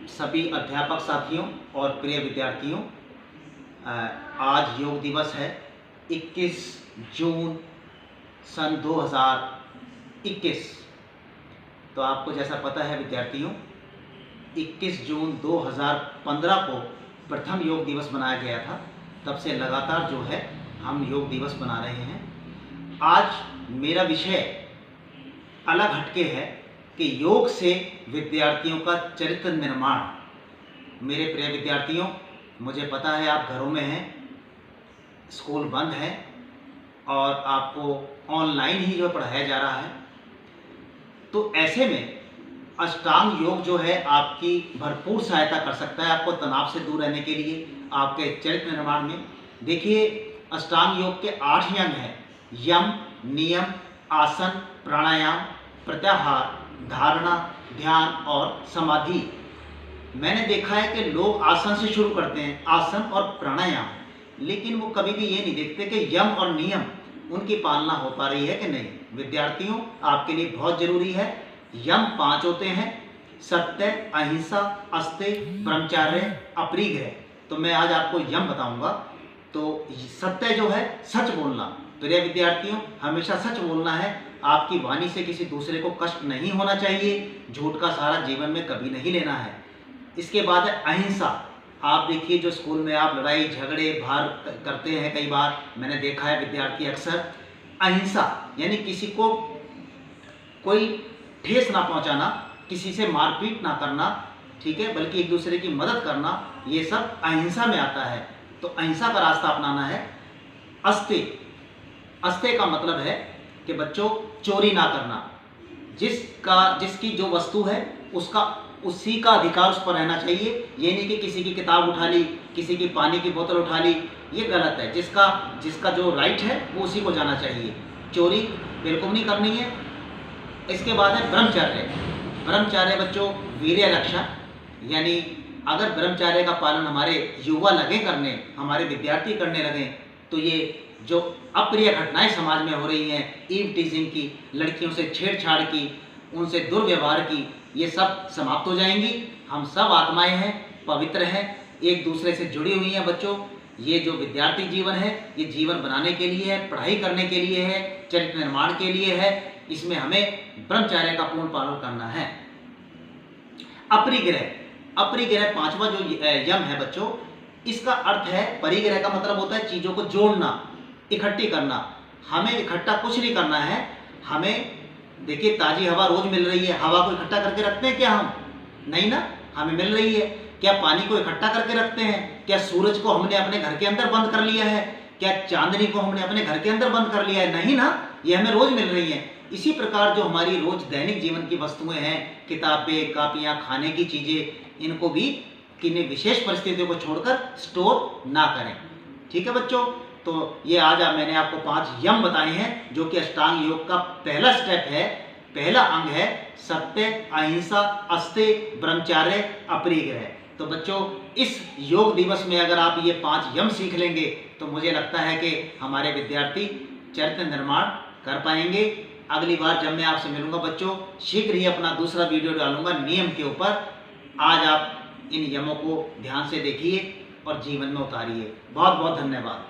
सभी अध्यापक साथियों और प्रिय विद्यार्थियों, आज योग दिवस है 21 जून सन 2021। तो आपको जैसा पता है विद्यार्थियों, 21 जून 2015 को प्रथम योग दिवस मनाया गया था। तब से लगातार जो है हम योग दिवस मना रहे हैं। आज मेरा विषय अलग हटके है कि योग से विद्यार्थियों का चरित्र निर्माण। मेरे प्रिय विद्यार्थियों, मुझे पता है आप घरों में हैं, स्कूल बंद है और आपको ऑनलाइन ही जो पढ़ाया जा रहा है। तो ऐसे में अष्टांग योग जो है आपकी भरपूर सहायता कर सकता है आपको तनाव से दूर रहने के लिए, आपके चरित्र निर्माण में। देखिए, अष्टांग योग के 8 अंग हैं: यम, नियम, आसन, प्राणायाम, प्रत्याहार, धारणा, ध्यान और समाधि। मैंने देखा है कि लोग आसन से शुरू करते हैं, आसन और प्राणायाम, लेकिन वो कभी भी ये नहीं देखते कि यम और नियम उनकी पालना हो पा रही है कि नहीं। विद्यार्थियों, आपके लिए बहुत जरूरी है। यम 5 होते हैं: सत्य, अहिंसा, अस्तेय, ब्रह्मचर्य, अपरिग्रह। तो मैं आज आपको यम बताऊंगा। तो सत्य जो है सच बोलना। प्रिय विद्यार्थियों, हमेशा सच बोलना है। आपकी वाणी से किसी दूसरे को कष्ट नहीं होना चाहिए। झूठ का सहारा जीवन में कभी नहीं लेना है। इसके बाद है अहिंसा। आप देखिए, जो स्कूल में आप लड़ाई झगड़े बाहर करते हैं, कई बार मैंने देखा है विद्यार्थी अक्सर। अहिंसा यानी किसी को कोई ठेस ना पहुंचाना, किसी से मारपीट ना करना, ठीक है, बल्कि एक दूसरे की मदद करना, ये सब अहिंसा में आता है। तो अहिंसा का रास्ता अपनाना है। अस्तेय, अस्तेय का मतलब है कि बच्चों चोरी ना करना। जिसकी जो वस्तु है उसी का अधिकार उस पर रहना चाहिए। ये नहीं कि किसी की किताब उठा ली, किसी की पानी की बोतल उठा ली, ये गलत है। जिसका जो राइट है वो उसी को जाना चाहिए। चोरी बिल्कुल नहीं करनी है। इसके बाद है ब्रह्मचर्य। ब्रह्मचर्य बच्चों वीर्य रक्षा, यानी अगर ब्रह्मचर्य का पालन हमारे युवा लगे करने, हमारे विद्यार्थी करने लगे, तो ये जो अप्रिय घटनाएं समाज में हो रही हैं, ईव टीजिंग की, लड़कियों से छेड़छाड़ की, उनसे दुर्व्यवहार की, ये सब समाप्त हो जाएंगी। हम सब आत्माएं हैं, पवित्र हैं, एक दूसरे से जुड़ी हुई हैं। बच्चों, ये जो विद्यार्थी जीवन है, ये जीवन बनाने के लिए है, पढ़ाई करने के लिए है, चरित्र निर्माण के लिए है। इसमें हमें ब्रह्मचर्य का पूर्ण पालन करना है। अपरिग्रह, अपरिग्रह 5वां जो यम है बच्चों, इसका अर्थ है, परिग्रह का मतलब होता है चीजों को जोड़ना, इकट्ठी करना। हमें इकट्ठा कुछ नहीं करना है। हमें देखिए, ताजी हवा रोज मिल रही है, हवा को इकट्ठा करके रखते हैं क्या हम? नहीं ना, हमें मिल रही है। क्या पानी को इकट्ठा करके रखते हैं? क्या सूरज को हमने अपने घर के अंदर बंद कर लिया है? क्या चांदनी को हमने अपने घर के अंदर बंद कर लिया है? नहीं ना, ये हमें रोज मिल रही है। इसी प्रकार जो हमारी रोज दैनिक जीवन की वस्तुएं हैं, किताबें, कापियां, खाने की चीजें, इनको भी किन्हीं विशेष परिस्थितियों को छोड़कर स्टोर ना करें। ठीक है बच्चों, तो ये आज मैंने आपको 5 यम बताए हैं, जो कि अष्टांग योग का पहला स्टेप है, पहला अंग है। सत्य, अहिंसा, अस्तेय, ब्रह्मचर्य, अपरिग्रह। तो बच्चों, इस योग दिवस में अगर आप ये 5 यम सीख लेंगे, तो मुझे लगता है कि हमारे विद्यार्थी चरित्र निर्माण कर पाएंगे। अगली बार जब मैं आपसे मिलूंगा बच्चों, शीघ्र ही अपना दूसरा वीडियो डालूंगा नियम के ऊपर। आज आप इन यमों को ध्यान से देखिए और जीवन में उतारिए। बहुत बहुत धन्यवाद।